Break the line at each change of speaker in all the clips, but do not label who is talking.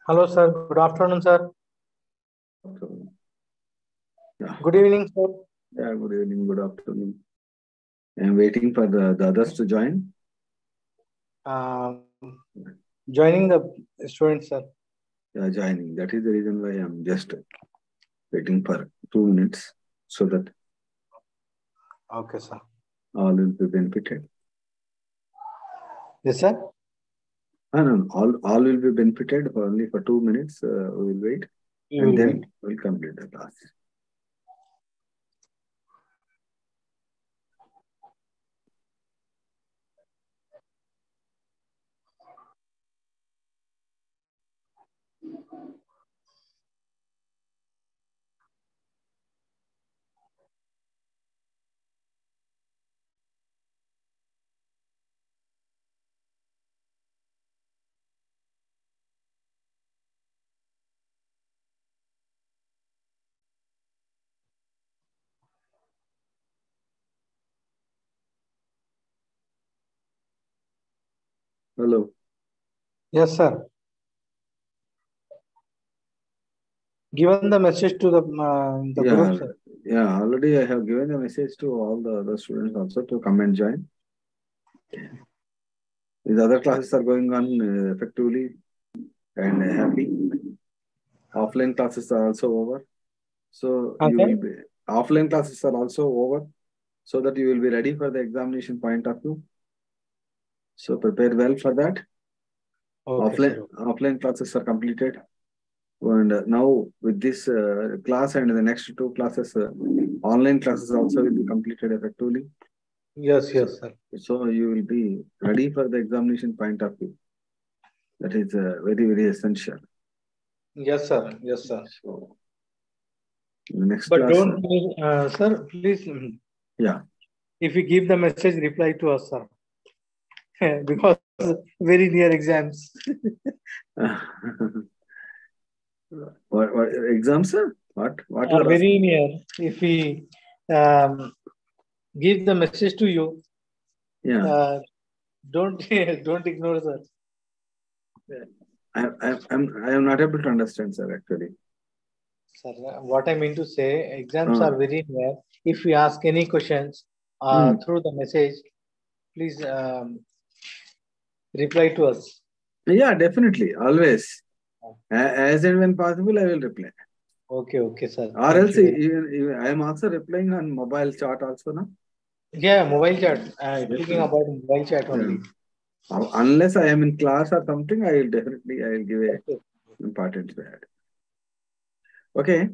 Hello, sir. Good afternoon, sir.
Yeah.
Good evening, sir.
Yeah, good evening, good afternoon. I'm waiting for the others to join.
Joining the students, sir.
Yeah, joining. That is the reason why I'm just waiting for 2 minutes so that
Okay, sir.
all will be benefited.
Yes, sir.
No, all will be benefited for only for 2 minutes. We will wait and then we'll complete the class. Hello.
Yes, sir. Given the message to the group, sir.
Yeah, already I have given a message to all the other students also to come and join. These other classes are going on effectively and happy. Offline classes are also over. So you will be offline classes are also over so that you will be ready for the examination point of view. So prepare well for that. Offline classes are completed. And now with this class and the next 2 classes, online classes also will be completed effectively.
Yes, sir.
So you will be ready for the examination point of view. That is very, very essential.
Yes, sir. Yes, sir.
So, next
but
class.
Don't, sir, please.
Yeah.
If you give the message, reply to us, sir. Because very near exams.
What exams, sir? What
very near. If we give the message to you, don't ignore, sir.
I am not able to understand, sir, actually.
Sir, what I mean to say, exams are very near. If we ask any questions through the message, please reply to us.
Yeah, definitely. Always. As and when possible, I will reply.
Okay, sir.
Or else, even I am also replying on mobile chat also, no?
Yeah, mobile chat. I'm speaking about mobile chat only.
Unless I am in class or something, I will give a importance to that. Okay.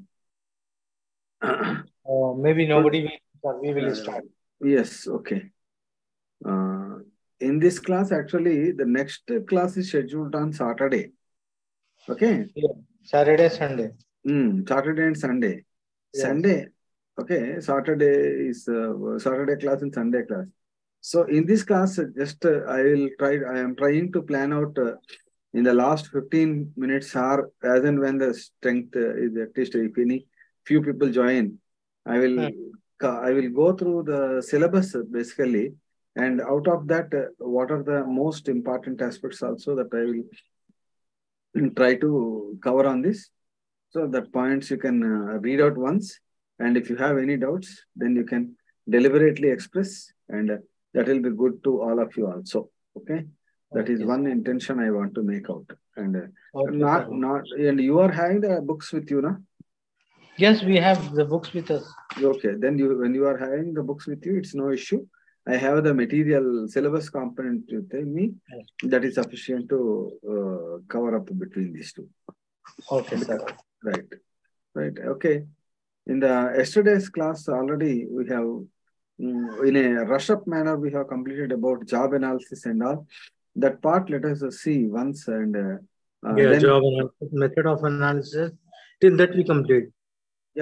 Maybe nobody will. We will start.
Yes. Okay. In this class, actually, the next class is scheduled on Saturday. Okay.
Yeah. Saturday, Sunday.
Saturday and Sunday. Yes. Sunday. Okay. Saturday is Saturday class and Sunday class. So in this class, just I am trying to plan out in the last 15 minutes or as and when the strength is at least if any few people join, I will go through the syllabus basically, and out of that, what are the most important aspects also that I will try to cover on this. So that points you can read out once, and if you have any doubts, then you can deliberately express, and that will be good to all of you also. Okay, that is
Okay,
one
sir.
intention I want to make out, and
Okay, sir.
and you are having the books with you, na?
Yes, we have the books with us.
Okay, then you when you are having the books with you, it's no issue. I have the material syllabus component with me.
Yes.
That is sufficient to cover up between these two.
Okay, sir.
Right, right. Okay. In the yesterday's class already we have in a rush up manner we have completed about job analysis and all. That part let us see once, and
Yeah,
then
job analysis, method of analysis. Till that we complete.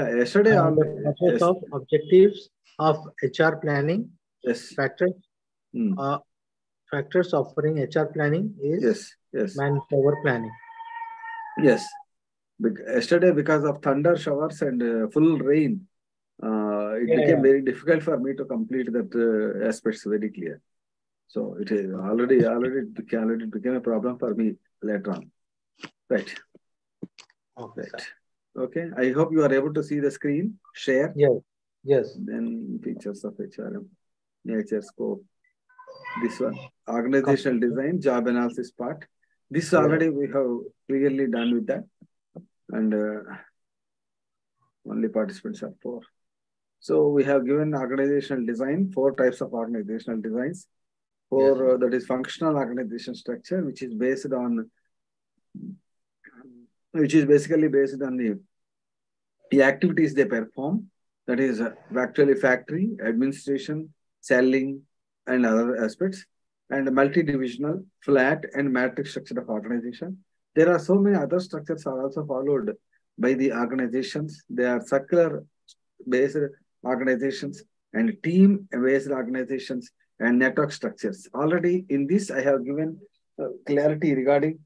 yeah, yesterday all
The process
yes,
of objectives of HR planning,
yes,
factors,
mm,
uh, factors offering HR planning is
yes, yes,
manpower planning.
yes. Yesterday because of thunder showers and full rain, it
Yeah,
became
yeah.
very difficult for me to complete that aspects very clear. So it is already became a problem for me later on. Right,
Okay,
right.
sir.
Okay. I hope you are able to see the screen. Share.
Yes, yes,
Then features of HRM, nature scope. This one, organizational
completely.
design, job analysis part. This
Yeah,
already we have clearly done with that, and only participants are four. So we have given organizational design, four types of organizational designs.
yes,
For that is functional organization structure, which is basically based on the activities they perform. That is actually factory, administration, selling, and other aspects, and multi-divisional, flat, and matrix structure of organization. There are so many other structures are also followed by the organizations. They are circular based organizations and team based organizations and network structures. Already in this, I have given clarity regarding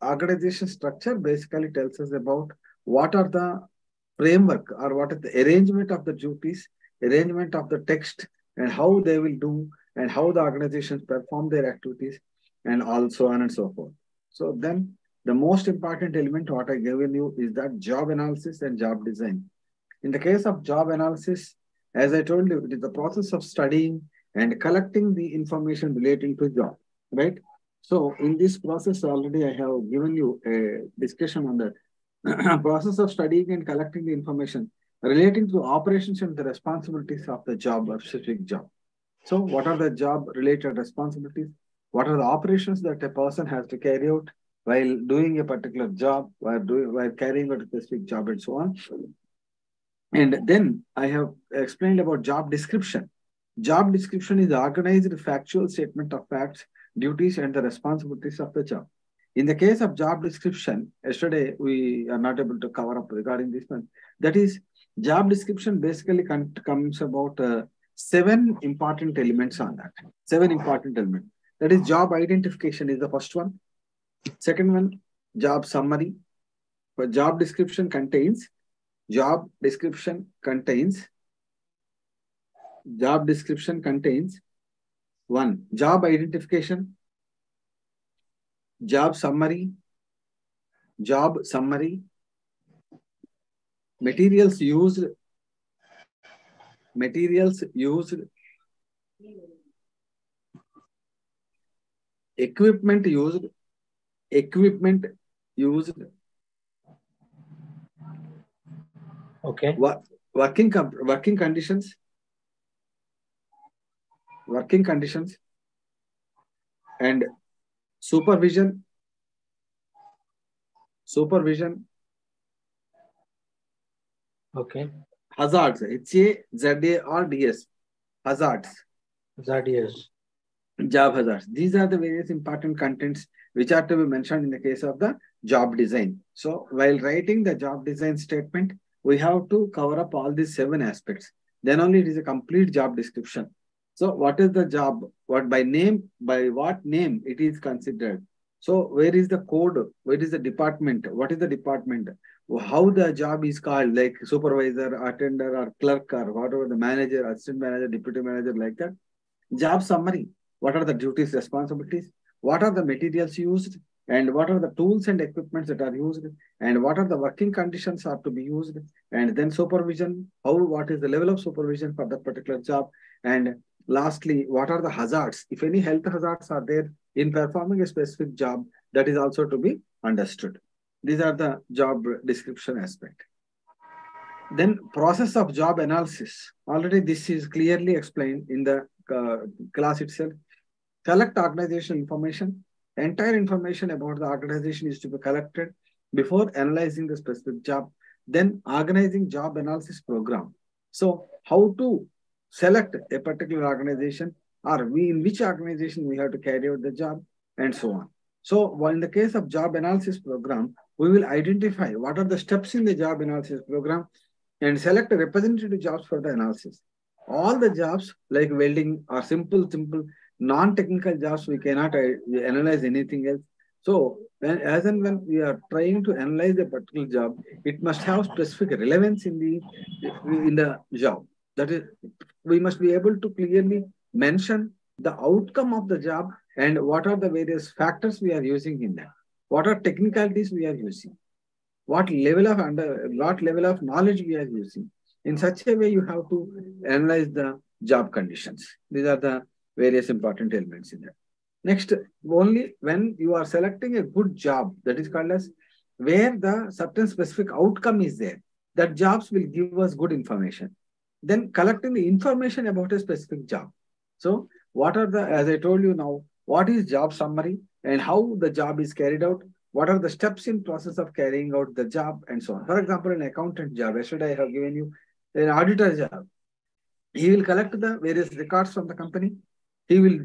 organization structure. Basically, tells us about what are the framework or what is the arrangement of the duties, arrangement of the text, and how they will do, and how the organizations perform their activities, and also on and so forth. So then the most important element what I given you is that job analysis and job design. In the case of job analysis, as I told you, it is the process of studying and collecting the information relating to job, right? So in this process, already I have given you a discussion on the process of studying and collecting the information relating to operations and the responsibilities of the job or specific job. So what are the job related responsibilities? What are the operations that a person has to carry out while doing a particular job, while carrying out a specific job and so on. And then I have explained about job description. Job description is the organized factual statement of facts, duties, and the responsibilities of the job. In the case of job description, yesterday we are not able to cover up regarding this one. That is, job description basically comes about seven important elements on that. Seven important elements. That is, job identification is the first one. Second one, job summary. But job description contains job description contains one, job identification, job summary, materials used, materials used, equipment used, equipment used,
okay,
working conditions, and supervision, supervision,
okay.
hazards, HAZARDS, hazards,
That is
job hazards. These are the various important contents which are to be mentioned in the case of the job design. So while writing the job design statement, we have to cover up all these seven aspects. Then only it is a complete job description. So what is the job? What by name? By what name it is considered? So where is the code? Where is the department? What is the department? How the job is called, like supervisor, attender, or clerk, or whatever the manager, assistant manager, deputy manager, like that. Job summary. What are the duties, responsibilities? What are the materials used? and what are the tools and equipments that are used, and what are the working conditions are to be used, and then supervision, what is the level of supervision for that particular job, and lastly, what are the hazards, if any health hazards are there in performing a specific job, that is also to be understood. These are the job description aspect. Then process of job analysis. Already this is clearly explained in the class itself. Collect organizational information. Entire information about the organization is to be collected before analyzing the specific job. Then organizing job analysis program. So how to select a particular organization, or in which organization we have to carry out the job, and so on. So in the case of job analysis program, we will identify what are the steps in the job analysis program and select representative jobs for the analysis. All the jobs like welding are simple, non-technical jobs, we cannot analyze anything else. So as and when we are trying to analyze a particular job, it must have specific relevance in the job. That is, we must be able to clearly mention the outcome of the job and what are the various factors we are using in that. What are technicalities we are using? What level of knowledge we are using. In such a way, you have to analyze the job conditions. These are the various important elements in that. Next, only when you are selecting a good job, that is called as where the certain specific outcome is there, that jobs will give us good information. Then collecting the information about a specific job. So what are the, as I told you now, what is job summary and how the job is carried out? What are the steps in process of carrying out the job and so on. For example, an accountant job, yesterday I have given you an auditor job. He will collect the various records from the company. He will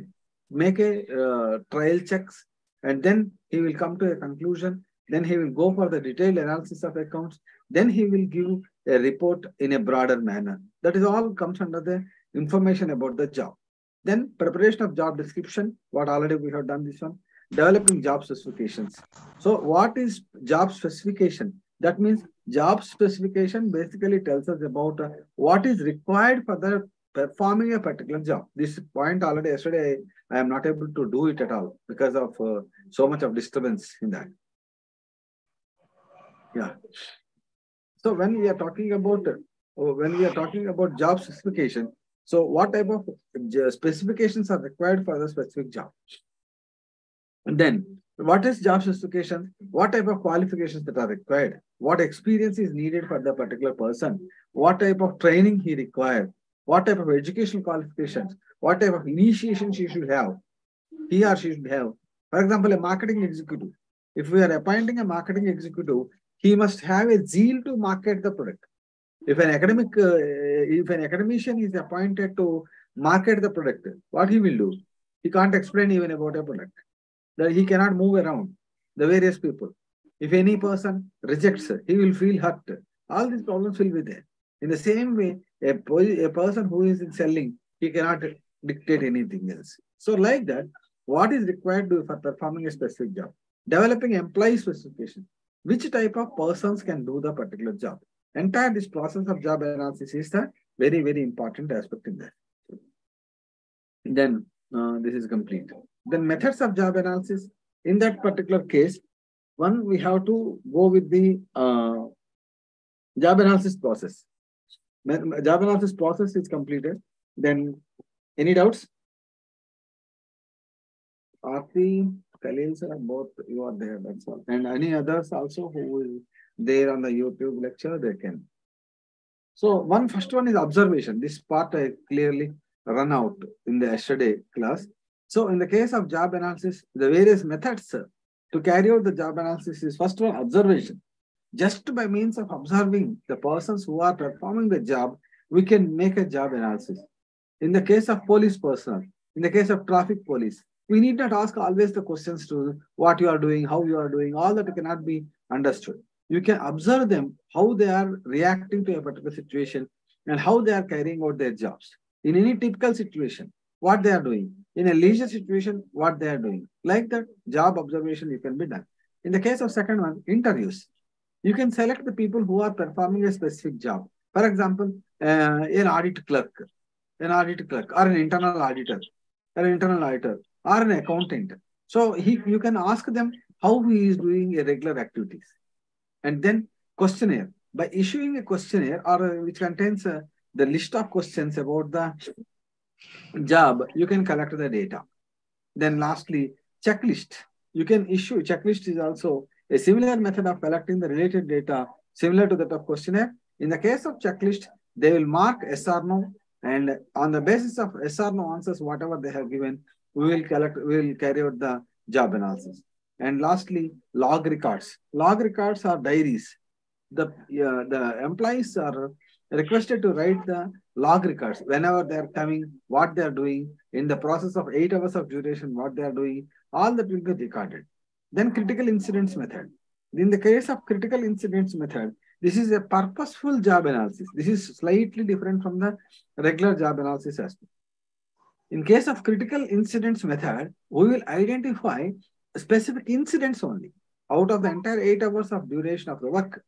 make a trial checks, and then he will come to a conclusion. Then he will go for the detailed analysis of accounts. Then he will give a report in a broader manner. That is all comes under the information about the job. Then preparation of job description, what already we have done this one. Developing job specifications. So what is job specification? That means job specification basically tells us about what is required for the performing a particular job. This point already yesterday, I am not able to do it at all because of so much of disturbance in that. Yeah. So when we are talking about job specification, so what type of specifications are required for the specific job? And then what is job specification? What type of qualifications that are required? What experience is needed for the particular person? What type of training he required? What type of educational qualifications? What type of initiation he or she should have? For example, a marketing executive. If we are appointing a marketing executive, he must have a zeal to market the product. If an academician is appointed to market the product, what he will do? He can't explain even about a product. That he cannot move around the various people. If any person rejects, he will feel hurt. All these problems will be there. In the same way, a person who is in selling, he cannot dictate anything else. So like that, what is required for performing a specific job? Developing employee specification. Which type of persons can do the particular job? Entire this process of job analysis is the very, very important aspect in that. Then this is complete. Then methods of job analysis. In that particular case, one, we have to go with the job analysis process. Job analysis process is completed. Then any doubts? Aarti, Khalil sir, both you are there, that's all. And any others also who is there on the YouTube lecture, they can. So first one is observation. This part I clearly run out in the yesterday class. So in the case of job analysis, the various methods to carry out the job analysis is first one, observation. Just by means of observing the persons who are performing the job, we can make a job analysis. In the case of police personnel, in the case of traffic police, we need not ask always the questions to what you are doing, how you are doing, all that cannot be understood. You can observe them, how they are reacting to a particular situation and how they are carrying out their jobs. In any typical situation, what they are doing. In a leisure situation, what they are doing. Like that, job observation you can be done. In the case of second one, interviews. You can select the people who are performing a specific job. For example, an audit clerk, or an internal auditor, or an internal auditor, or an accountant. So you can ask them how he is doing a regular activities. And then questionnaire. By issuing a questionnaire or which contains the list of questions about the job, you can collect the data. Then lastly, checklist. You can issue checklist is also a similar method of collecting the related data similar to that of questionnaire. In the case of checklist, they will mark yes or no, and on the basis of yes or no answers, whatever they have given, we will carry out the job analysis. And lastly, log records. Log records are diaries. The employees are requested to write the log records whenever they are coming, what they are doing in the process of 8 hours of duration, what they are doing, all that will be recorded. Then critical incidents method. In the case of critical incidents method, this is a purposeful job analysis. This is slightly different from the regular job analysis aspect. In case of critical incidents method, we will identify specific incidents only. Out of the entire 8 hours of duration of the work,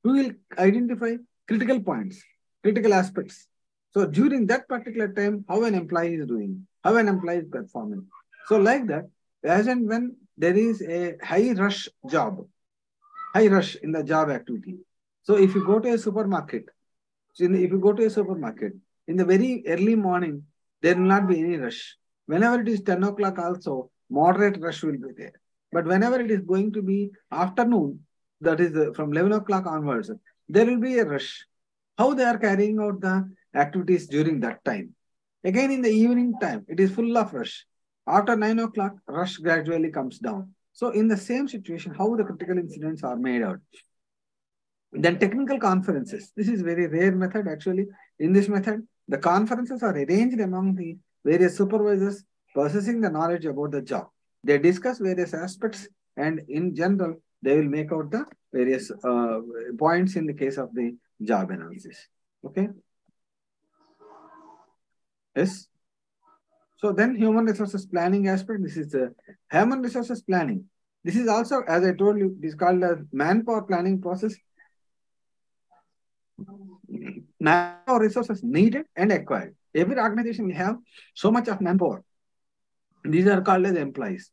we will identify critical points, critical aspects. So during that particular time, how an employee is doing, how an employee is performing. So like that, as and when there is a high rush in the job activity. So if you go to a supermarket, in the very early morning, there will not be any rush. Whenever it is 10 o'clock also, moderate rush will be there. But whenever it is going to be afternoon, that is from 11 o'clock onwards, there will be a rush. How they are carrying out the activities during that time. Again, in the evening time, it is full of rush. After 9 o'clock, rush gradually comes down. So in the same situation, how the critical incidents are made out. Then technical conferences. This is very rare method actually. In this method, the conferences are arranged among the various supervisors possessing the knowledge about the job. They discuss various aspects and in general, they will make out the various points in the case of the job analysis. Okay. Yes. So then human resources planning aspect. This is the human resources planning. This is also, as I told you, it is called as manpower planning process. Manpower resources needed and acquired. Every organization will have so much of manpower. These are called as employees.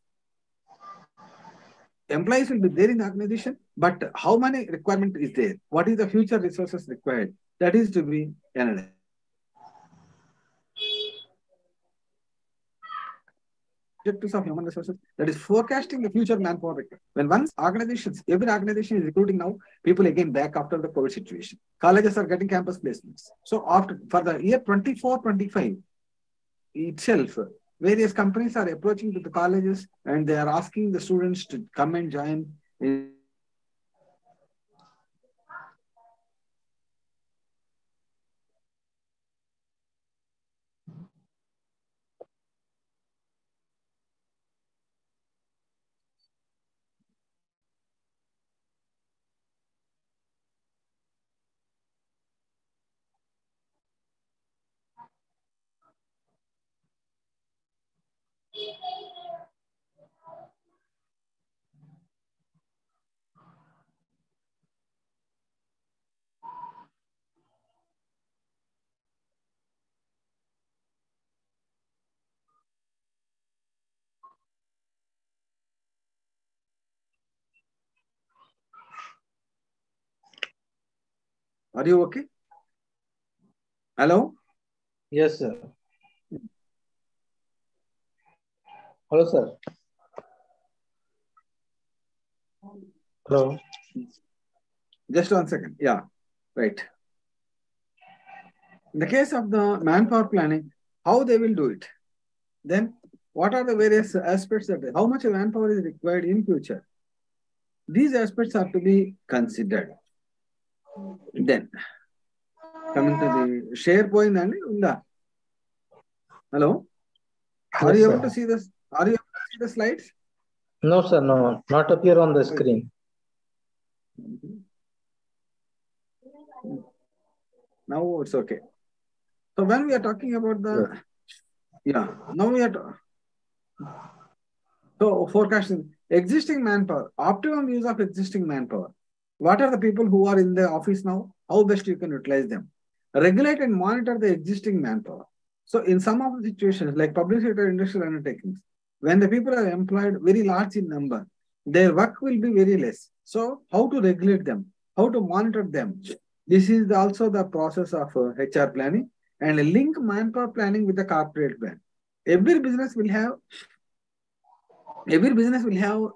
Employees will be there in the organization, but how many requirement is there? What is the future resources required? That is to be analyzed. Objectives of human resources, that is forecasting the future manpower requirement. When once every organization is recruiting now, people again back after the COVID situation. Colleges are getting campus placements. So for the year 24-25 itself, various companies are approaching to the colleges and they are asking the students to come and join in. Are you okay? Hello?
Yes, sir. Hello, sir. Hello.
Just 1 second. Yeah, right. In the case of the manpower planning, how they will do it? Then what are the various aspects that how much manpower is required in future? These aspects are to be considered. Then coming to the SharePoint and Unda. Hello? Are you able to see this? Are you able to see the slides?
No, sir, no, not appear on the screen.
Now it's okay. So when we are talking about the, now we are, so forecasting, existing manpower, optimum use of existing manpower. What are the people who are in the office now? How best you can utilize them? Regulate and monitor the existing manpower. So in some of the situations like public sector industrial undertakings, when the people are employed very large in number, their work will be very less. So how to regulate them? How to monitor them? This is also the process of HR planning, and link manpower planning with the corporate plan. Every business will have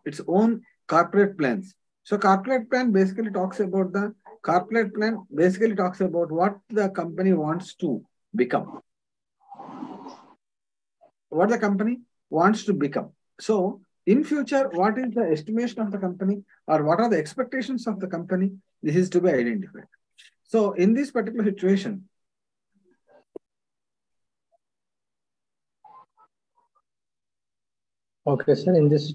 its own corporate plans. So corporate plan basically talks about what the company wants to become. What the company wants to become. So in future, what is the estimation of the company, or what are the expectations of the company? This is to be identified. So in this particular situation,
okay, sir. In this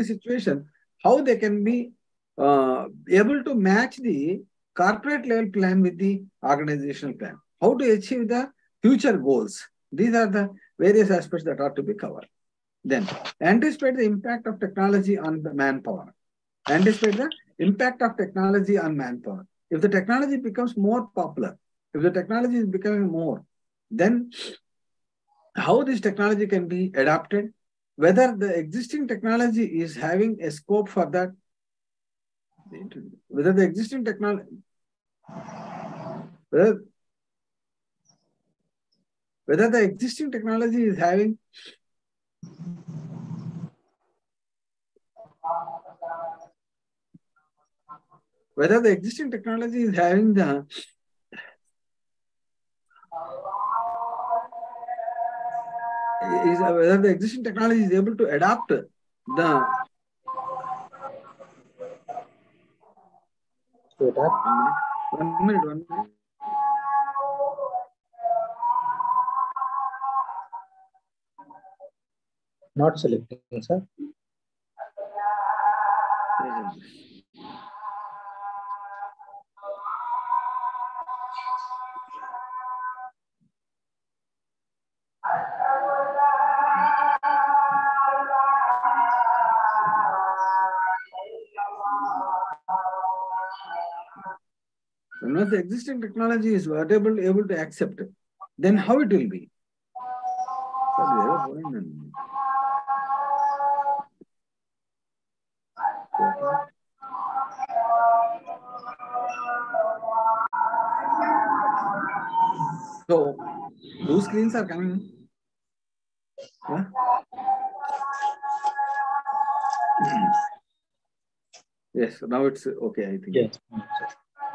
situation,
how they can be able to match the corporate level plan with the organizational plan, how to achieve the future goals. These are the various aspects that are to be covered. Then anticipate the impact of technology on the manpower. Anticipate the impact of technology on manpower. If the technology becomes more popular, if the technology is becoming more, then how this technology can be adapted, whether the existing technology is having a scope for that, whether the existing technology, whether the existing technology is having whether the existing technology is having the whether the existing technology is able to adapt the one minute.
not selecting, sir.
Unless the existing technology is able to accept it, then how it will be? So, two screens are coming. Yeah? Yes, now it's okay, I think.
Yes.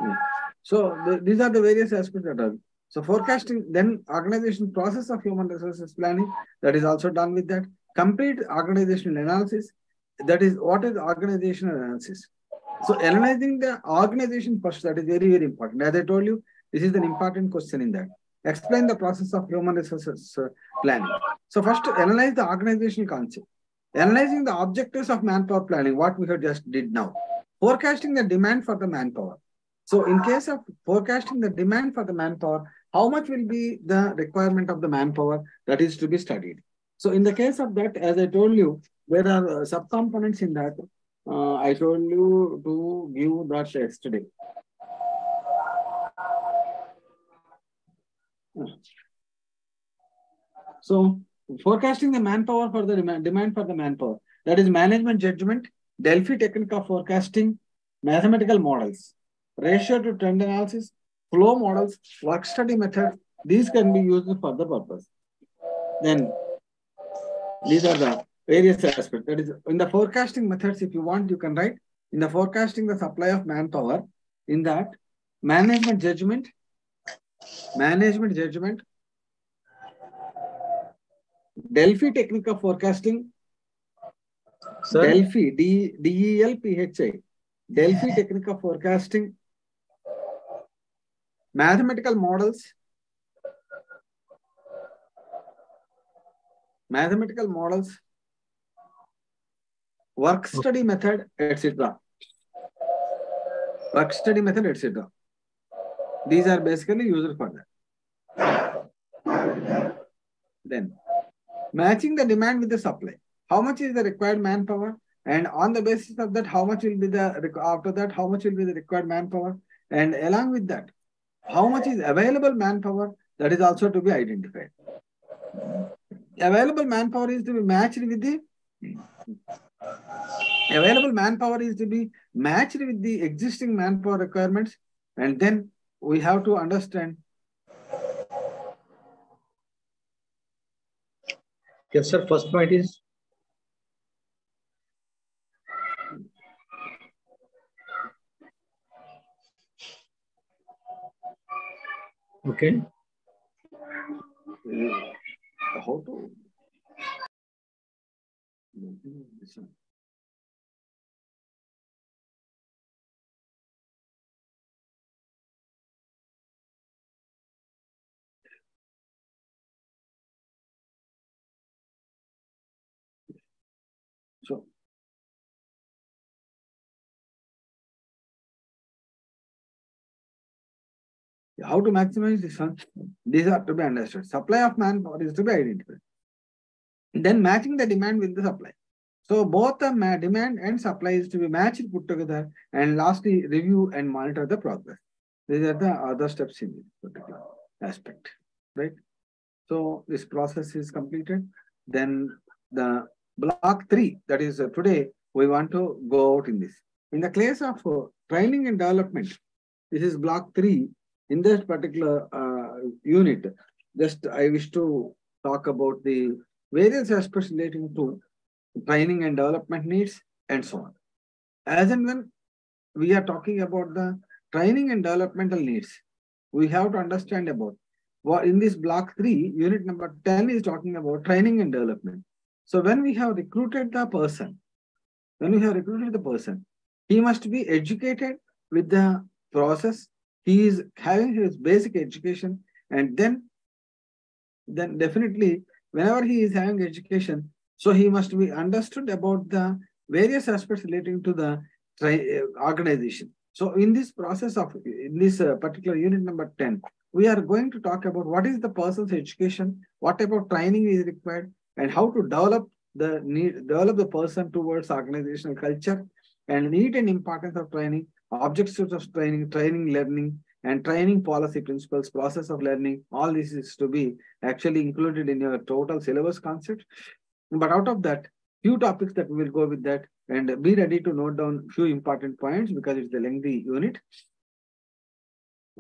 Yeah. So these are the various aspects that are. So forecasting, then organization process of human resources planning, that is also done with that. Complete organizational analysis, that is what is organizational analysis. So analyzing the organization first, that is very, very important. As I told you, this is an important question in that. Explain the process of human resources planning. So first, analyze the organizational concept. Analyzing the objectives of manpower planning, what we have just did now. Forecasting the demand for the manpower. So in case of forecasting the demand for the manpower, how much will be the requirement of the manpower that is to be studied? So in the case of that, as I told you, there are subcomponents in that. I told you to give that yesterday. So forecasting the manpower for the demand for the manpower, that is management judgment, Delphi technique of forecasting, mathematical models, ratio to trend analysis, flow models, work study methods. These can be used for the purpose. Then these are the various aspects. That is in the forecasting methods. If you want, you can write in the forecasting the supply of manpower. In that management judgment, Delphi technique of forecasting.
Sir?
Delphi, DELPHI, Delphi technique of forecasting, mathematical models, work study method, etc. These are basically used for that. Then matching the demand with the supply. How much is the required manpower? And on the basis of that, how much will be the required manpower? And along with that, how much is available manpower? That is also to be identified. Available manpower is to be matched with the Available manpower is to be matched with the existing manpower requirements, and then we have to understand.
Yes, sir. First point is okay.
How to so how to maximize this one? These are to be understood. Supply of manpower is to be identified. Then matching the demand with the supply. So both the demand and supply is to be matched, put together, and lastly review and monitor the progress. These are the other steps in this particular aspect, right? So this process is completed. Then the block 3, that is today, we want to go out in this. In the case of training and development, this is block 3. In this particular unit, just I wish to talk about the various aspects relating to training and development needs and so on. As and when we are talking about the training and developmental needs, we have to understand about what in this block 3, unit number 10 is talking about training and development. So when we have recruited the person, he must be educated with the process. He is having his basic education, and then definitely whenever he is having education, so he must be understood about the various aspects relating to the organization. So in this process of, in this particular unit number 10, we are going to talk about what is the person's education, what type of training is required, and how to develop the person towards organizational culture, and need and importance of training, objectives of training, training learning, and training policy principles, process of learning. All this is to be actually included in your total syllabus concept. But out of that, few topics that we will go with that, and be ready to note down few important points because it's a lengthy unit.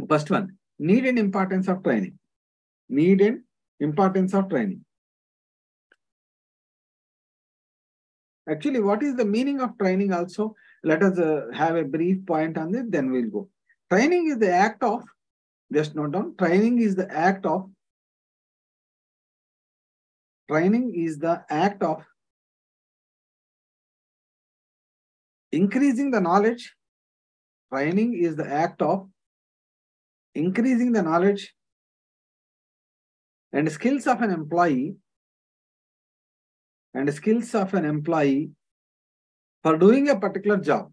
First one, need and importance of training. Need and importance of training. Actually, what is the meaning of training also? Let us have a brief point on this, then we'll go. Training is the act of, just note down, training is the act of increasing the knowledge. Training is the act of increasing the knowledge and skills of an employee for doing a particular job.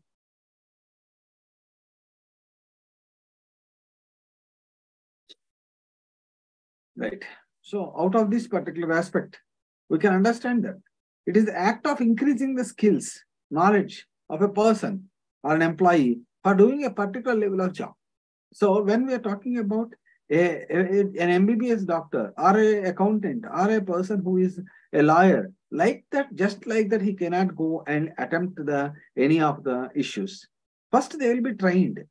Right. So out of this particular aspect, we can understand that it is the act of increasing the skills, knowledge of a person or an employee for doing a particular level of job. So when we are talking about an MBBS doctor or an accountant or a person who is a lawyer, like that, just like that, he cannot go and attempt any of the issues. First, they will be trained.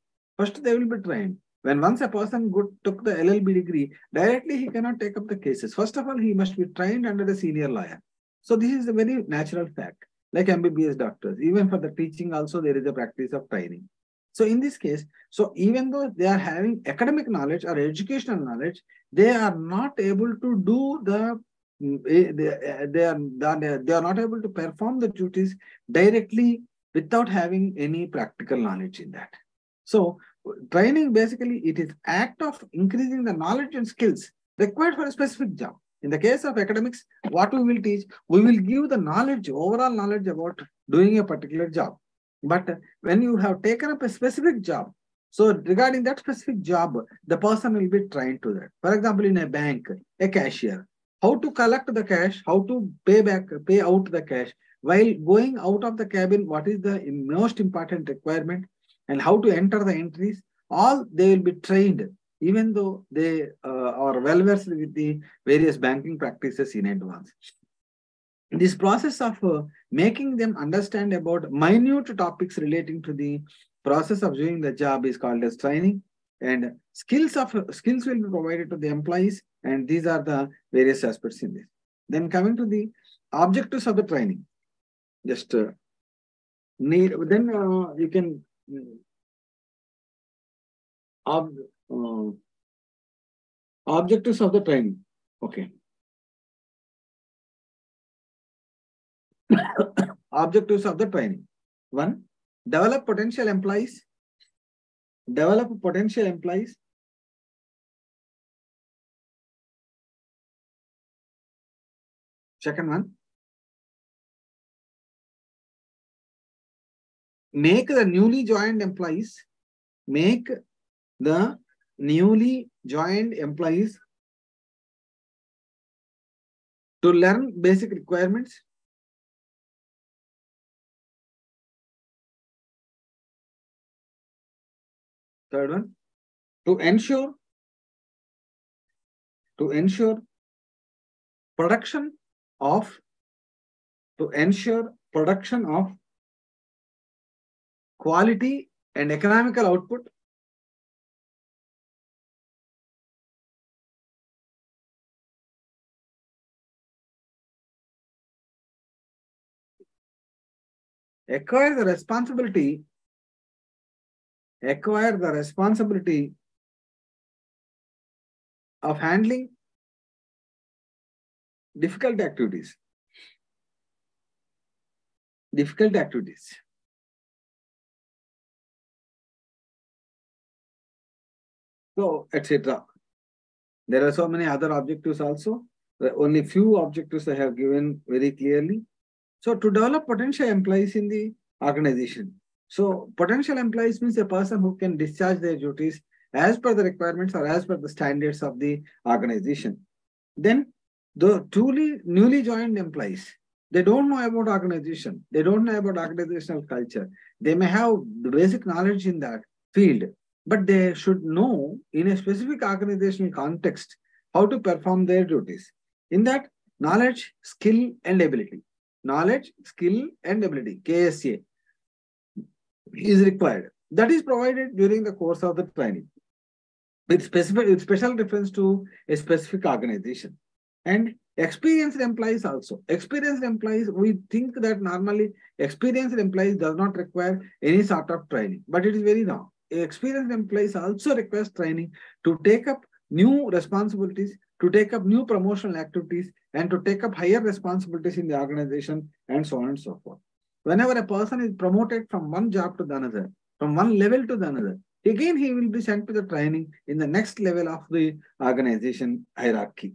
When once a person took the LLB degree, directly he cannot take up the cases. First of all, he must be trained under the senior lawyer. So this is a very natural fact. Like MBBS doctors, even for the teaching also, there is a practice of training. So in this case, so even though they are having academic knowledge or educational knowledge, they are not able to do they are not able to perform the duties directly without having any practical knowledge in that. So training, basically, it is act of increasing the knowledge and skills required for a specific job. In the case of academics, what we will teach, we will give the knowledge, overall knowledge about doing a particular job. But when you have taken up a specific job, so regarding that specific job, the person will be trained to that. For example, in a bank, a cashier, how to collect the cash, how to pay out the cash. While going out of the cabin, what is the most important requirement, and how to enter the entries, all they will be trained, even though they are well versed with the various banking practices in advance. this process of making them understand about minute topics relating to the process of doing the job is called as training. And skills will be provided to the employees, and these are the various aspects in this. Then coming to the objectives of the training, just you can objectives of the training. Okay. Objectives of the training. One, develop potential employees. Develop potential employees. Second one, make the newly joined employees to learn basic requirements. Third one, to ensure production of quality and economical output. Acquire the responsibility of handling difficult activities. So, etc. There are so many other objectives also. Only few objectives I have given very clearly. So, to develop potential employees in the organization. So, potential employees means a person who can discharge their duties as per the requirements or as per the standards of the organization. Then, the truly newly joined employees, they don't know about organization. They don't know about organizational culture. They may have the basic knowledge in that field, but they should know in a specific organizational context how to perform their duties. In that, knowledge, skill, and ability. Knowledge, skill, and ability, KSA, is required. That is provided during the course of the training with special reference to a specific organization. And experienced employees also. Experienced employees, we think that normally experienced employees does not require any sort of training, but it is very wrong. Experienced employees also requires training to take up new responsibilities, to take up new promotional activities, and to take up higher responsibilities in the organization, and so on and so forth. Whenever a person is promoted from one job to the another, from one level to the another, again he will be sent to the training in the next level of the organization hierarchy.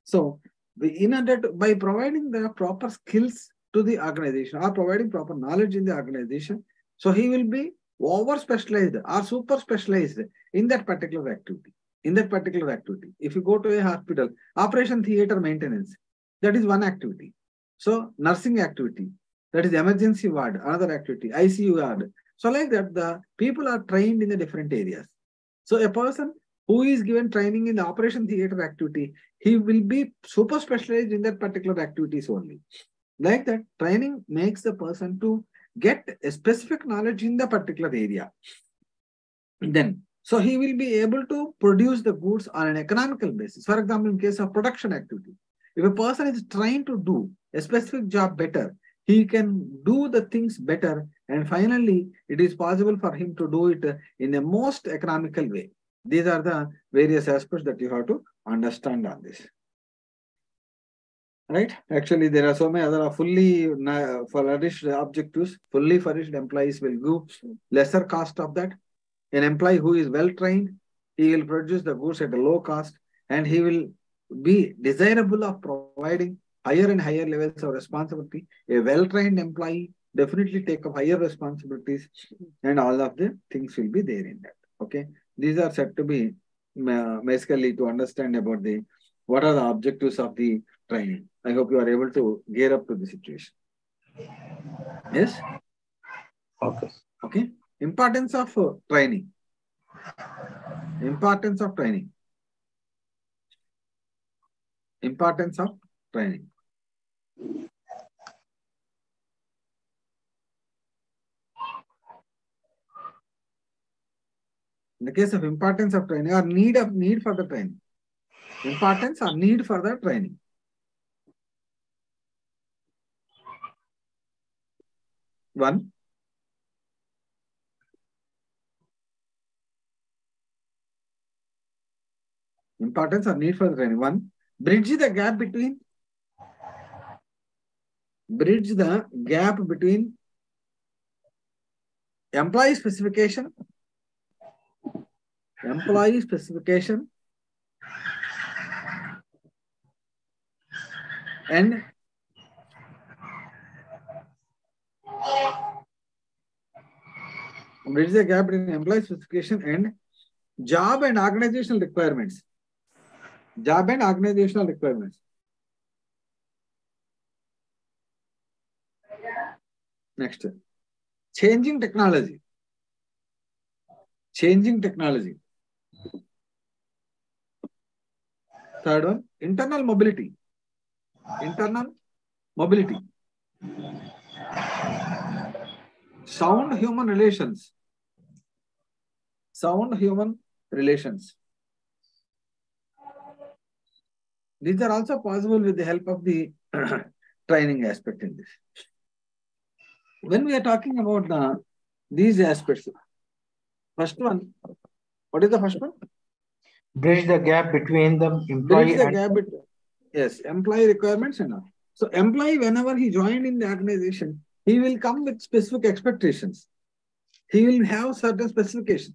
So, by providing the proper skills to the organization or providing proper knowledge in the organization, so he will be over specialized or super specialized in that particular activity. If you go to a hospital, operation theater maintenance, that is one activity. So, nursing activity, that is emergency ward, another activity, ICU ward. So, like that, the people are trained in the different areas. So, a person who is given training in the operation theater activity, he will be super specialized in that particular activities only. Like that, training makes the person to get a specific knowledge in the particular area. Then, so he will be able to produce the goods on an economical basis. For example, in case of production activity, if a person is trying to do a specific job better, he can do the things better, and finally, it is possible for him to do it in the most economical way. These are the various aspects that you have to understand on this. Right? Actually, there are so many other fully furnished objectives. Fully furnished employees will give lesser cost of that. An employee who is well trained, he will produce the goods at a low cost, and he will be desirable of providing higher and higher levels of responsibility. A well-trained employee definitely take up higher responsibilities, and all of the things will be there in that. Okay, these are said to be basically to understand about what are the objectives of the training. I hope you are able to gear up to the situation. Yes.
Okay.
Okay. Importance of training. Importance of training. Importance of training. In the case of importance of training or need for the training. Importance or need for the training. One. Importance or need for the training. One. Bridge the gap between employee specification and bridge the gap between employee specification and job and organizational requirements. Next, changing technology. Third one, internal mobility. Sound human relations. These are also possible with the help of the training aspect in this. When we are talking about these aspects, first one, what is the first one?
Bridge the gap between the employee
yes, employee requirements and all. So employee, whenever he joined in the organization, he will come with specific expectations. He will have certain specifications.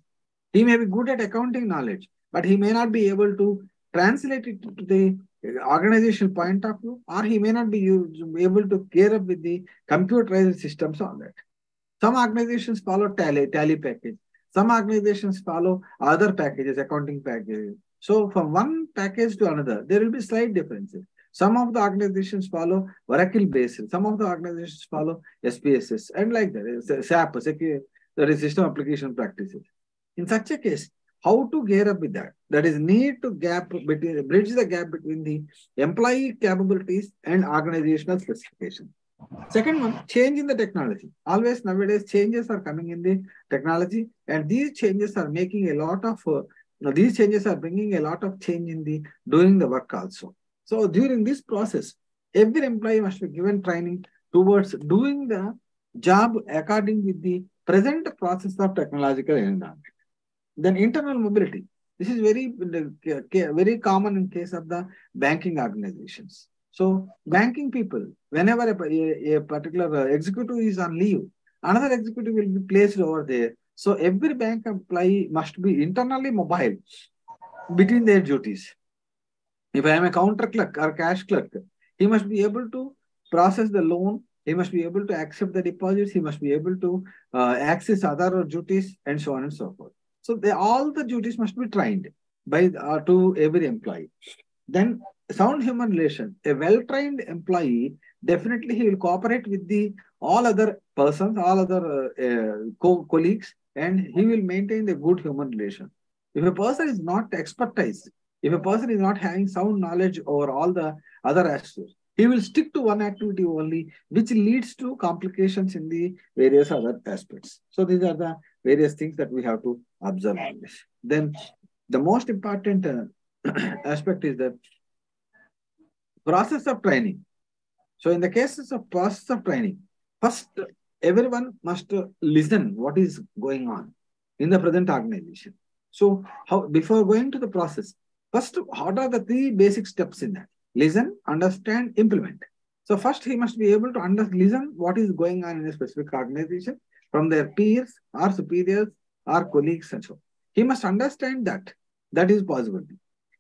He may be good at accounting knowledge, but he may not be able to translate it to the organizational point of view, or he may not be able to gear up with the computerized systems on that. Some organizations follow tally package. Some organizations follow other packages, accounting packages. So from one package to another, there will be slight differences. Some of the organizations follow Oracle basis. Some of the organizations follow SPSS and like that. SAP, that is System Application Practices. In such a case, how to gear up with that? That is need to bridge the gap between the employee capabilities and organizational specifications. Second one, change in the technology. Always nowadays changes are coming in the technology, and these changes are making a lot of bringing a lot of change in the doing the work also. So during this process, every employee must be given training towards doing the job according with the present process of technological environment. Then internal mobility. This is very common in case of the banking organizations. So banking people, whenever a particular executive is on leave, another executive will be placed over there. So every bank employee must be internally mobile between their duties. If I am a counter clerk or cash clerk, he must be able to process the loan. He must be able to accept the deposits. He must be able to access other duties and so on and so forth. So all the duties must be trained by to every employee. Then sound human relation. A well-trained employee, definitely he will cooperate with the all other persons, all other colleagues, and he will maintain the good human relation. If a person is not expertise, if a person is not having sound knowledge over all the other aspects, he will stick to one activity only, which leads to complications in the various other aspects. So these are the various things that we have to observe on this. Then the most important aspect is the process of training. So in the cases of process of training, first everyone must listen what is going on in the present organization. So before going to the process, first what are the three basic steps in that? Listen, understand, implement. So first he must be able to listen what is going on in a specific organization from their peers or superiors or colleagues and so on. He must understand that is possible.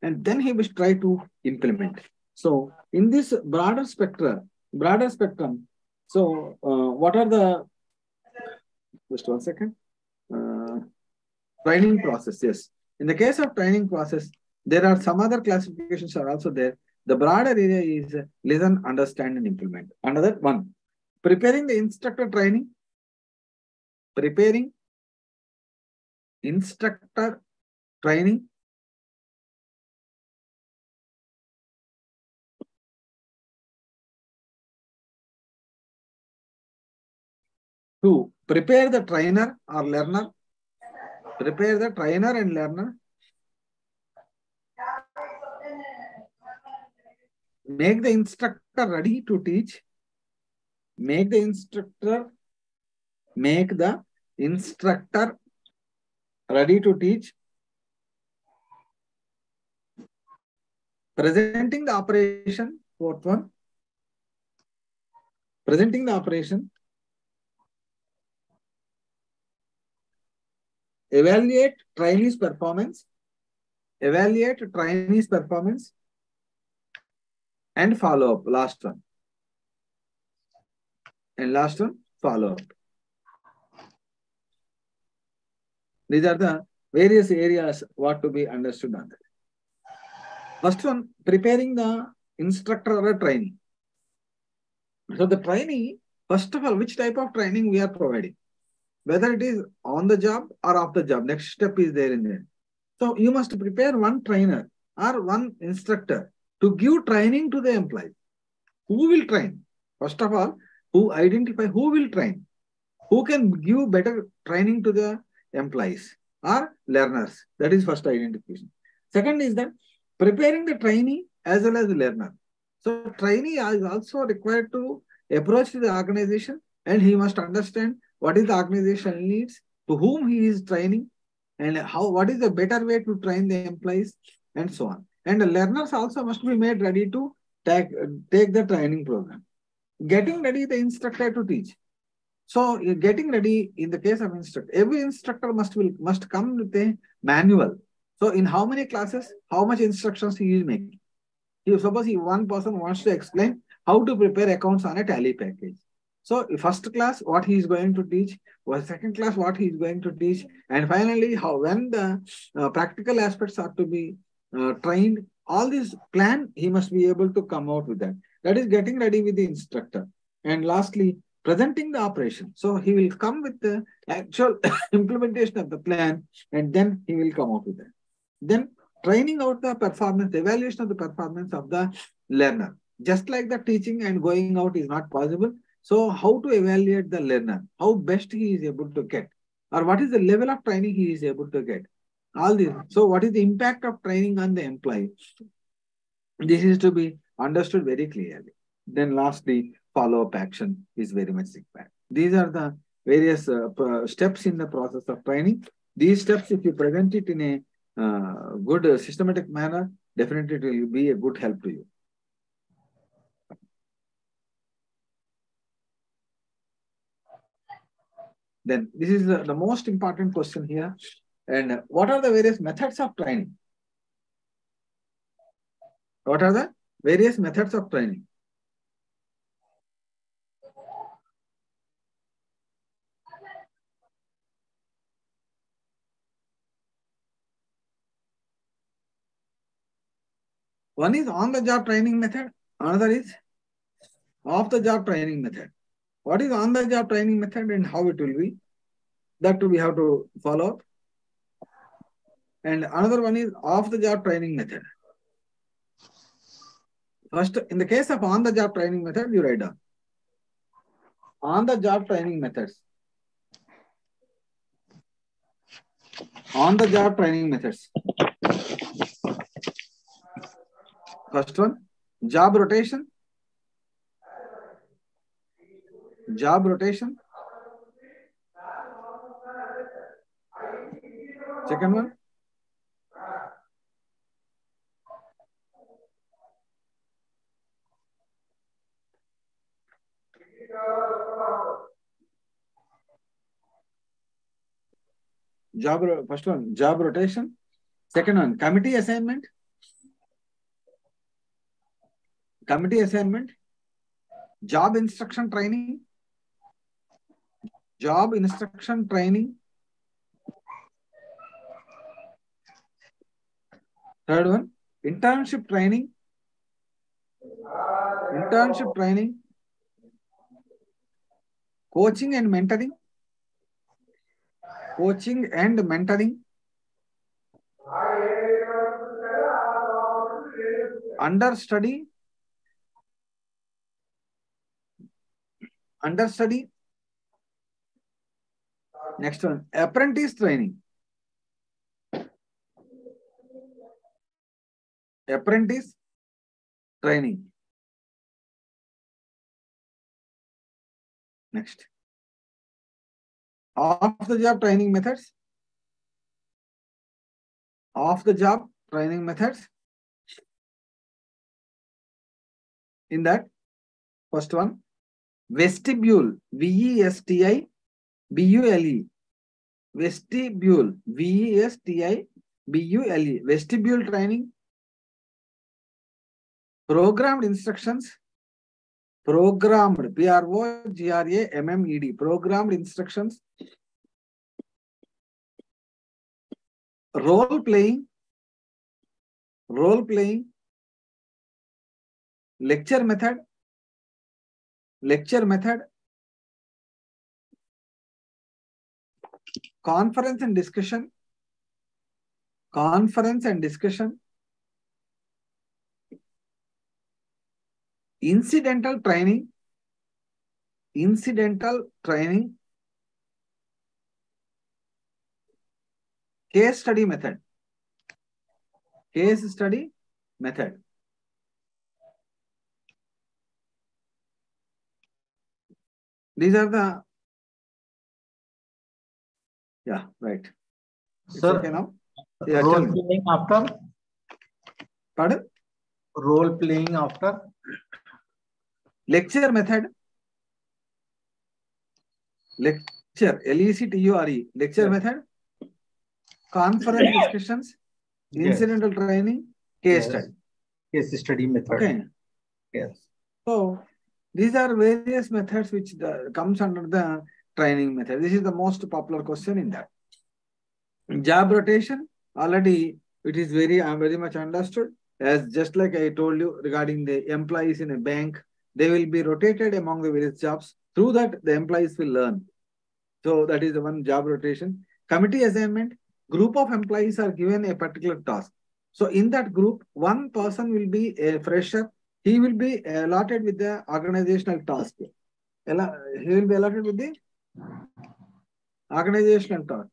And then he must try to implement. So in this broader spectrum, so what are the, just 1 second, training process, yes. In the case of training process, there are some other classifications are also there. The broader area is listen, understand, and implement. Another one, preparing the instructor training. Preparing instructor training. To prepare the trainer or learner. Prepare the trainer and learner. Make the instructor ready to teach. Make the instructor ready to teach. Presenting the operation, fourth one. Presenting the operation. Evaluate trainees' performance. Evaluate trainees' performance. And follow up, last one. And last one, follow up. These are the various areas what to be understood on that. First one, preparing the instructor or trainee. So the trainee, first of all, which type of training we are providing? Whether it is on the job or off the job, next step is there in there. So you must prepare one trainer or one instructor to give training to the employee. Who will train? First of all, who identify who will train? Who can give better training to the employees or learners? That is first identification. Second is that preparing the trainee as well as the learner. So trainee is also required to approach the organization and he must understand what is the organization needs, to whom he is training, and what is the better way to train the employees, and so on. And the learners also must be made ready to take the training program. Getting ready the instructor to teach. So getting ready in the case of instructor, every instructor must come with a manual. So in how many classes, how much instructions he is making. Suppose one person wants to explain how to prepare accounts on a tally package. So first class, what he is going to teach, or second class, what he is going to teach, and finally, when the practical aspects are to be trained, all this plan, he must be able to come out with that. That is getting ready with the instructor. And lastly, presenting the operation. So he will come with the actual implementation of the plan, and then he will come out with that. Then training out the performance, evaluation of the performance of the learner. Just like the teaching and going out is not possible. So how to evaluate the learner? How best he is able to get? Or what is the level of training he is able to get? All this. So what is the impact of training on the employee? This is to be understood very clearly. Then lastly, follow-up action is very much required. These are the various steps in the process of training. These steps, if you present it in a good systematic manner, definitely it will be a good help to you. Then this is the most important question here. And what are the various methods of training? What are the various methods of training? One is on-the-job training method. Another is off-the-job training method. What is on-the-job training method and how it will be? That we have to follow up. And another one is off-the-job training method. First, in the case of on-the-job training method, you write down. On-the-job training methods. On-the-job training methods. First one, job rotation. Job rotation. Second one, first one, job rotation. Second one, committee assignment. Committee assignment. Job instruction training. Job instruction training. Third one, internship training. Internship training. Coaching and mentoring. Coaching and mentoring. Understudy. Understudy. Next one, apprentice training. apprentice training. Next. Off-the-job training methods. Off-the-job training methods. In that, first one, vestibule, V-E-S-T-I-B-U-L-E. Vestibule, V-E-S-T-I-B-U-L-E. Vestibule training. Programmed instructions. Programmed, P-R-O-G-R-A-M-M-E-D. Programmed instructions. Role playing. Lecture method. Conference and discussion. Incidental training. Case study method. These are the, yeah, right. It's
Sir,
okay now? Yeah,
role playing after?
Pardon?
Role playing after?
Lecture method. Lecture, L-E-C-T-U-R-E. Lecture method. Conference discussions. Incidental training. Case study.
Case study method.
Okay.
Yes.
So these are various methods which comes under the training method. This is the most popular question in that. Job rotation, already it is very much understood. As just like I told you regarding the employees in a bank, they will be rotated among the various jobs. Through that, the employees will learn. So that is the one job rotation. Committee assignment, group of employees are given a particular task. So in that group, one person will be a fresher. He will be allotted with the organizational task. He will be allotted with the organizational task.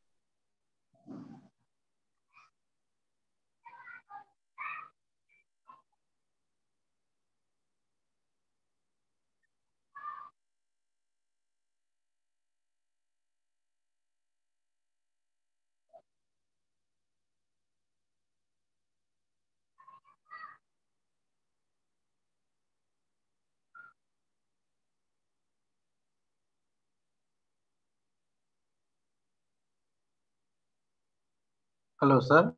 Hello, sir.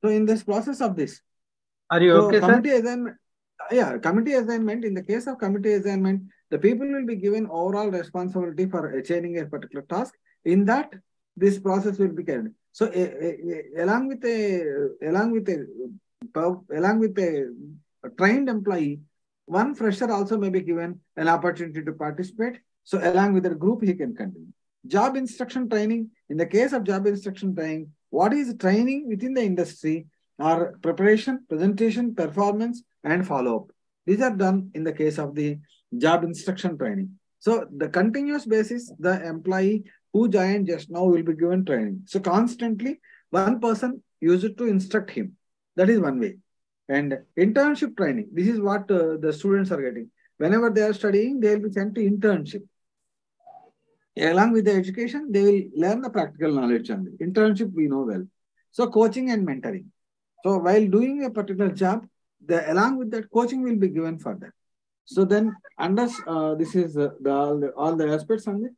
So in this process of this,
are you okay,
committee
sir?
assignment, committee assignment, in the case of committee assignment, the people will be given overall responsibility for achieving a particular task. In that, this process will be carried. So along with a trained employee, one fresher also may be given an opportunity to participate. So along with the group, he can continue. Job instruction training. In the case of job instruction training, what is training within the industry are preparation, presentation, performance, and follow-up. These are done in the case of the job instruction training. So the continuous basis, the employee who joined just now will be given training. So constantly, one person used to instruct him. That is one way. And internship training, this is what the students are getting. Whenever they are studying, they will be sent to internship. Along with the education, they will learn the practical knowledge only. Internship, we know well. So coaching and mentoring. So while doing a particular job, along with that, coaching will be given for that. So then, under this is all the aspects on it.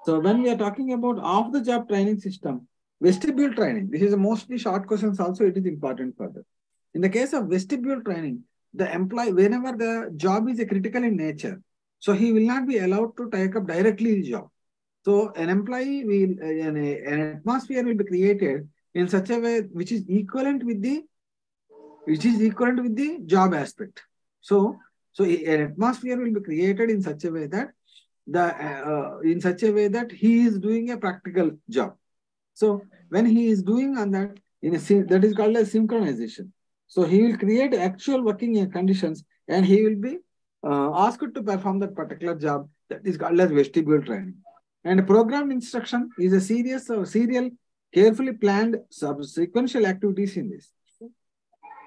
So when we are talking about off-the-job training system, vestibule training, this is mostly short questions also, it is important for that. In the case of vestibule training, the employee, whenever the job is a critical in nature, so he will not be allowed to take up directly the job. So an employee will, an atmosphere will be created in such a way which is equivalent with the job aspect. So an atmosphere will be created in such a way that he is doing a practical job. So when he is doing on that, that is called as synchronization. So he will create actual working conditions, and he will be asked to perform that particular job. That is called as vestibule training. And programmed instruction is a series of serial, carefully planned sequential activities in this.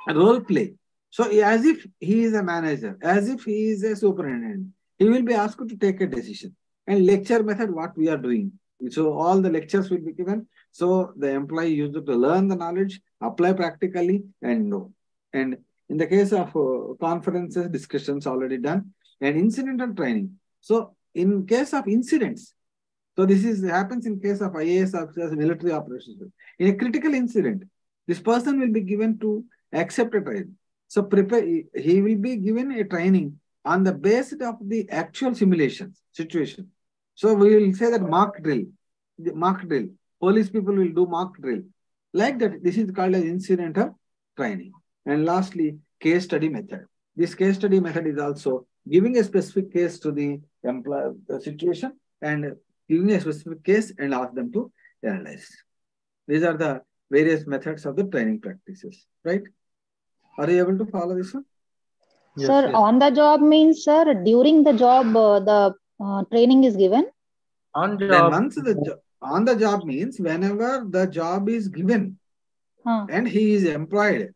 Role play. So as if he is a manager, as if he is a superintendent, he will be asked to take a decision. And lecture method, what we are doing. So all the lectures will be given. So the employee used to learn the knowledge, apply practically, and know. And in the case of conferences, discussions already done, and incidental training. So in case of incidents, so this happens in case of IAS officers, military operations. In a critical incident, this person will be given to accept a training. So he will be given a training on the basis of the actual simulations situation. So we will say that mock drill. Police people will do mock drill. Like that, this is called as incidental training. And lastly, case study method. This case study method is also giving a specific case to the employer situation and giving a specific case and ask them to analyze. These are the various methods of the training practices, right? Are you able to follow this one?
Yes, sir, yes. On the job means, sir, during the job, the training is given?
On the job means whenever the job is given and he is employed,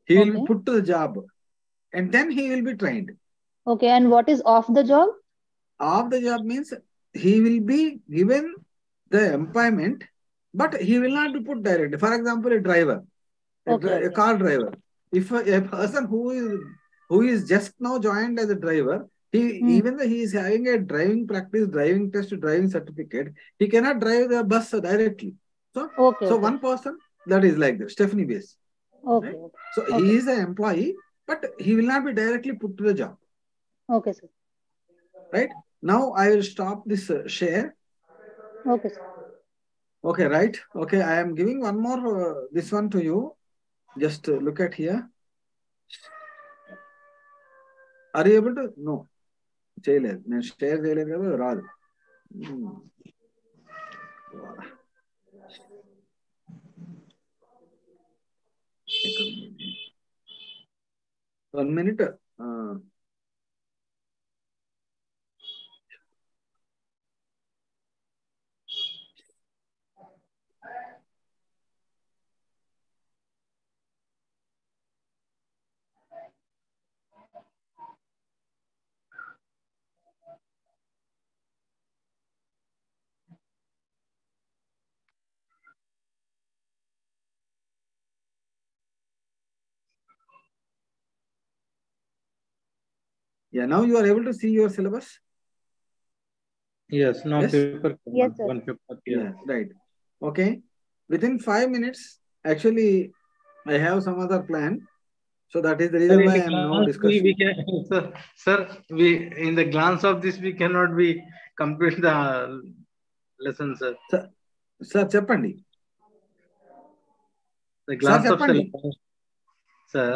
he will be put to the job and then he will be trained.
Okay, and what is off the job?
Off the job means he will be given the employment, but he will not be put directly. For example, a driver, a car driver. If a person who is just now joined as a driver, even though he is having a driving practice, driving test, driving certificate, he cannot drive the bus directly. So one person that is like that, Stephanie base.
Okay.
Right? So he is an employee, but he will not be directly put to the job.
Okay, sir.
Right? Now I will stop this share.
Okay, sir.
Okay, right? Okay, I am giving one more, this one to you. Just look at here. Are you able to? No. చేయలేదు నేను share చేయలేదు కదా రాదు one minute Yeah, now you are able to see your syllabus?
Yes, now
yes?
paper.
Yes, sir.
One paper.
Yeah, right. Okay. Within 5 minutes, actually, I have some other plan. So that is the reason why I am now discussing.
Sir, in the glance of this, we cannot be complete the lesson, sir.
Sir, చెప్పండి.
The glance of syllabus, sir,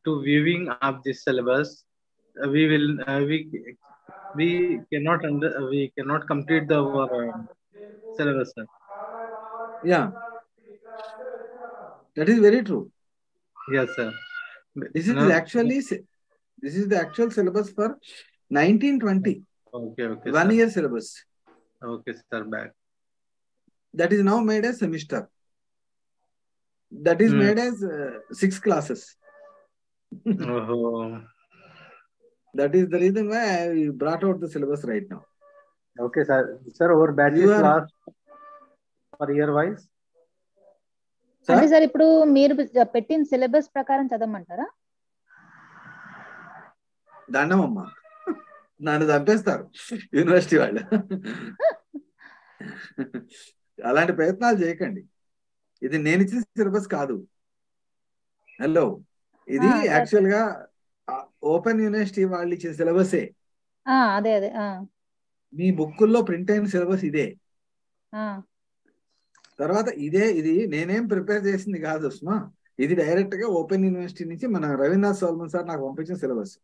to viewing of this syllabus, we cannot complete our syllabus, sir.
Yeah, that is very true.
Yes, sir.
This is the actual syllabus for 1920.
Okay,
1 year syllabus.
Okay, sir. Back.
That is now made as semester. That is made as 6 classes. That is the reason why I brought out the syllabus right now.
Okay, sir. Sir, our batch is class for year wise.
అంటే sir ఇప్పుడు మీరు పెట్టిన syllabus ప్రకారం చదవమంటారా?
దండమమ్మా, నన్ను చంపేస్తారు university వాళ్ళు. అలాంటి ప్రయత్నాలు చేయకండి. ఇది నేను ఇచ్చిన సిలబస్ కాదు. హలో, ఇది యాక్చువల్ గా ఓపెన్ యూనివర్సిటీ వాళ్ళు ఇచ్చిన సిలబసే.
అదే అదే
మీ బుక్కుల్లో ప్రింట్ అయిన సిలబస్ ఇదే. తర్వాత ఇది నేనేం ప్రిపేర్ చేసింది కాదు సుమా, ఇది డైరెక్ట్ గా ఓపెన్ యూనివర్సిటీ నుంచి మన రవీంద్రనాథ్ సోల్మన్ సార్ నాకు పంపించిన సిలబస్.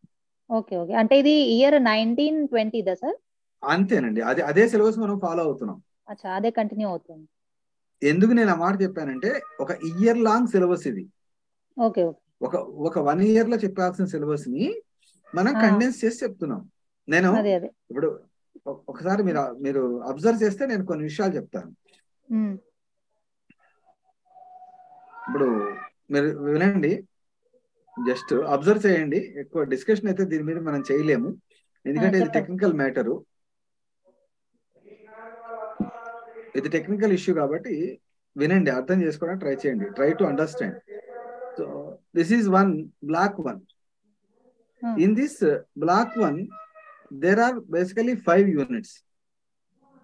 ఓకే ఓకే, అంటే ఇది ఇయర్ 1920 దా సార్?
అంతేనండి, అదే సిలబస్ మనం ఫాలో అవుతున్నాం.
అదే కంటిన్యూ అవుతుంది.
ఎందుకు నేను ఆ మాట చెప్పానంటే, ఒక ఇయర్ లాంగ్ సిలబస్ ఇది.
ఓకే
ఒక 1 year లో చెప్పాల్సిన సిలబస్ ని మనం కండెన్స్ చేసి చెప్తున్నాం. నేను ఇప్పుడు ఒకసారి మీరు అబ్జర్వ్ చేస్తే నేను కొన్ని విషయాలు చెప్తాను. ఇప్పుడు మీరు వినండి, జస్ట్ అబ్జర్వ్ చేయండి. ఎక్కువ డిస్కషన్ అయితే దీని మీద మనం చేయలేము, ఎందుకంటే ఇది టెక్నికల్ మ్యాటరు, ఇది టెక్నికల్ ఇష్యూ. కాబట్టి వినండి, అర్థం చేసుకోవడానికి ట్రై చేయండి. Try to understand. So this is block 1. In this block 1 there are basically 5 units.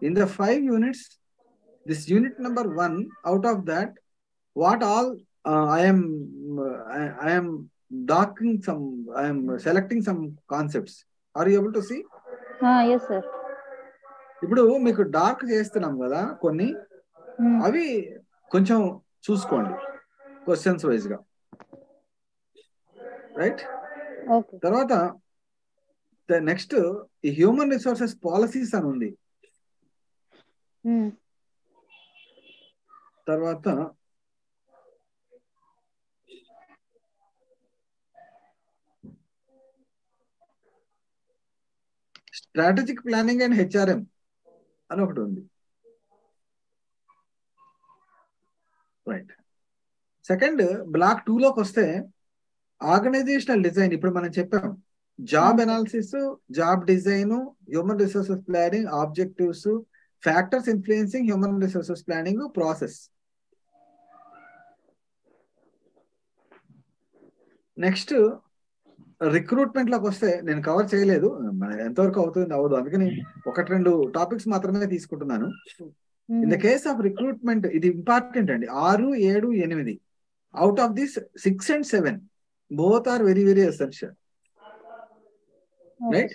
In the 5 units, this unit number 1, out of that, what all I am docking some, I am selecting some concepts. Are you able to see?
Yes sir.
ఇప్పుడు మీకు dark చేస్తున్నాం కదా కొన్ని, అవి కొంచెం చూసుకోండి questions wise గా, right? తర్వాత నెక్స్ట్ ఈ హ్యూమన్ రిసోర్సెస్ పాలసీస్ అని ఉంది. తర్వాత స్ట్రాటజిక్ ప్లానింగ్ అండ్ హెచ్ఆర్ఎం అని ఒకటి ఉంది, రైట్? సెకండ్ బ్లాక్ 2 లోకి వస్తే ఆర్గనైజేషనల్ డిజైన్. ఇప్పుడు మనం చెప్పాం job analysis, job design, human resources planning, objectives, factors influencing human resources planning, process. Next recruitment లోకి వస్తే నేను కవర్ చేయలేదు, ఎంతవరకు అవుతుంది అవ్వదు, అందుకని 1-2 టాపిక్స్ మాత్రమే తీసుకుంటున్నాను. In the case of recruitment ఇది ఇంపార్టెంట్ అండి. 6, 7, 8 out of this 6 and 7 both are very very essential, right?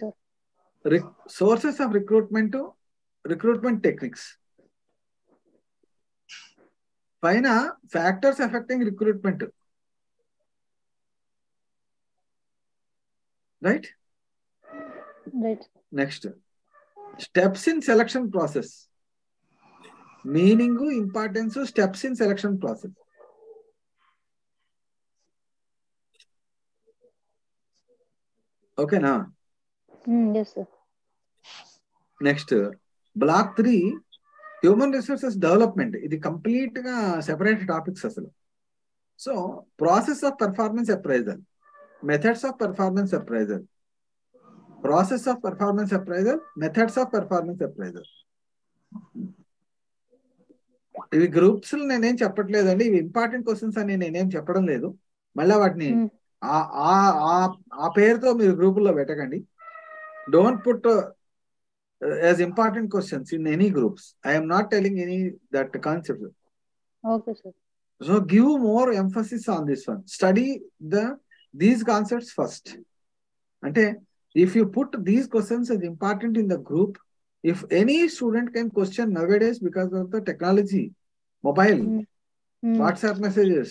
Sources of recruitment techniques, పైన factors affecting recruitment, right? Next steps in selection process, meaning, importance, steps in selection process. ఓకేనా? Next block 3 human resources development. ఇది complete గా separate topics అసలు. So process of performance appraisal, methods of performance appraisal, process of performance appraisal, methods of performance appraisal. ఇవి groups నేనేం చెప్పట్లేదండి, ఇవి important questions అని నేనేం చెప్పడం లేదు. మళ్ళీ వాటిని ఆ పేరుతో మీరు గ్రూపుల్లో పెట్టకండి. Don't put as important questions in any groups. I am not telling any that concept.
Okay sir.
So give more emphasis on this one. Study these concepts first. Ante if you put these questions as important in the group, if any student can question nowadays because of the technology, mobile, WhatsApp messages,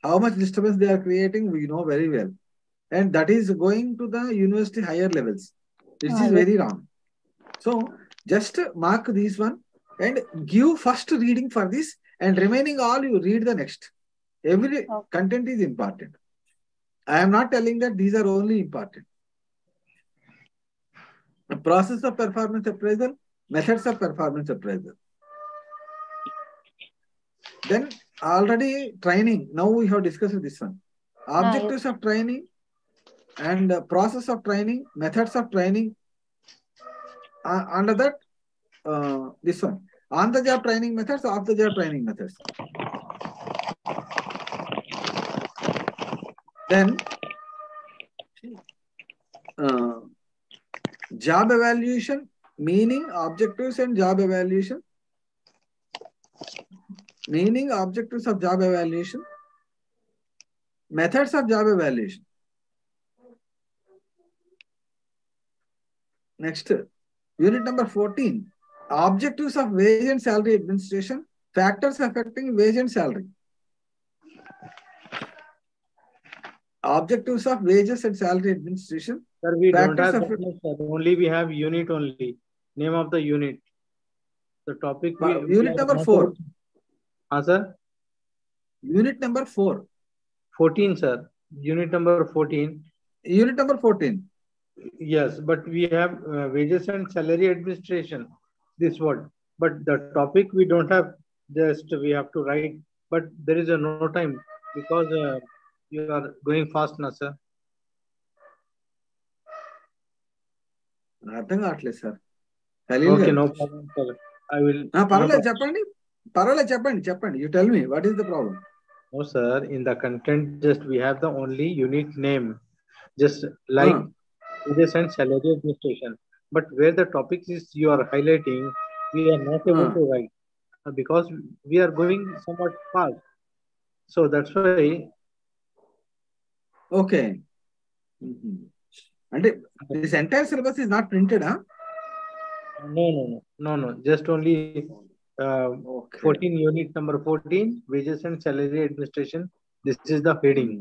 how much disturbance they are creating, we know very well, and that is going to the university higher levels. This is very wrong. So just mark this one and give first reading for this, and remaining all you read the next. Every content is important. I am not telling that these are only important. The process of performance appraisal, methods of performance appraisal. Then already training. Now we have discussed this one. Objectives of training and process of training, methods of training. Under that, this one, on the job training methods, off the job training methods. Then job evaluation, meaning, objectives, and job evaluation. Meaning, objectives of job evaluation. Methods of job evaluation. Next, unit number 14. Objectives of wage and salary administration. Factors affecting wage and salary. Objectives of wages and salary administration.
Sir, we don't have that much, sir. Only we have unit only. Name of the unit. The topic.
Unit number 4.
Sir?
Unit number 4.
14, sir. Unit number 14.
Unit number 14.
Yes, but we have wages and salary administration. This word. But the topic we don't have. Just we have to write. But there is no time because you are going fast now, sir.
అర్థం కావట్లేదు sir.
Okay, no problem, sir. I will.
పర్వాలేదు చెప్పండి. You tell me what is the problem.
No, sir. In the content, just we have the only unit name, just like wages and salary administration. But where the topic is you are highlighting, we are not able to write because we are going somewhat fast. So that's why.
Okay. And this entire syllabus is not printed, huh?
No. Just only 14, unit number 14, wages and salary administration. This is the heading.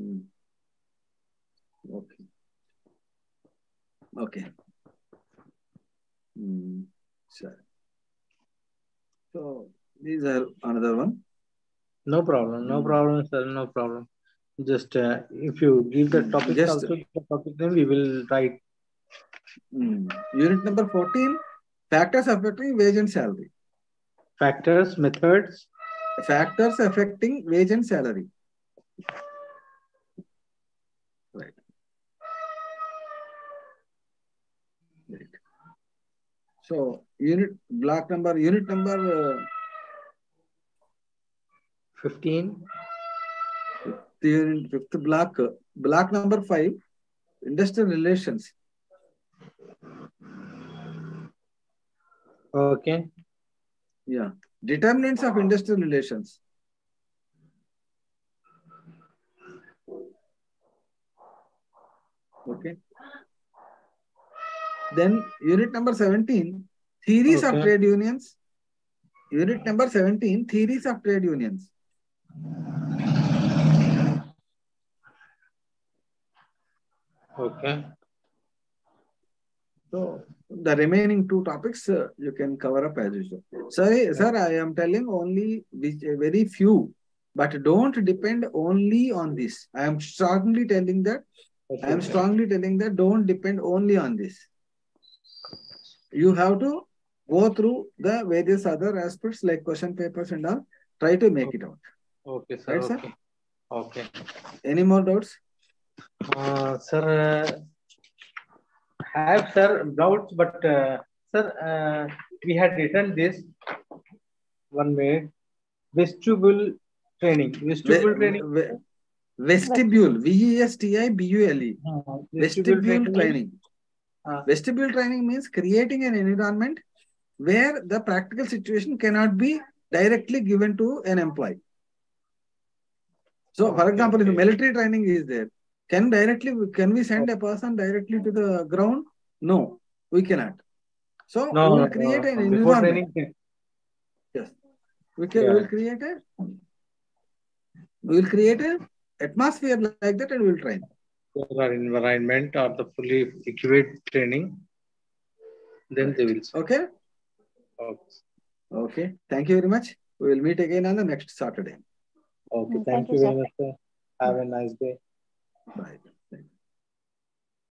Okay. Sure. So these are another one.
No problem, sir. No problem. Just if you give the topic also, the topic name we will write.
Unit number 14, factors affecting wage and salary.
Factors, methods.
Factors affecting wage and salary. Right. So unit number
15.
Fifth block number 5, industrial relations.
Okay.
Yeah. Determinants of industrial relations. Okay. Then unit number 17, theories of trade unions. Unit number 17, theories of trade unions.
Okay.
So the remaining 2 topics you can cover up as usual. Sir, I am telling only very few, but don't depend only on this. I am strongly telling that. Don't depend only on this. You have to go through the various other aspects like question papers and all. Try to make it out.
Okay, sir.
Right, sir?
Okay.
Any more doubts?
Sir, I have, sir, doubts, but sir, we had written this one minute. Vestibule training. Vestibule,
VESTIBULE. Vestibule training. Vestibule training means creating an environment where the practical situation cannot be directly given to an employee. So, for example, if military training is there, can we send a person directly to the ground? No, we cannot. So we will create an environment. Yes, we will create a atmosphere like that, and we will train.
Environment or the fully equipped training. Then they will.
Okay. Thank you very much. We will meet again on the next Saturday.
Okay. Thank you very much, sir. Have a nice day.
Bye.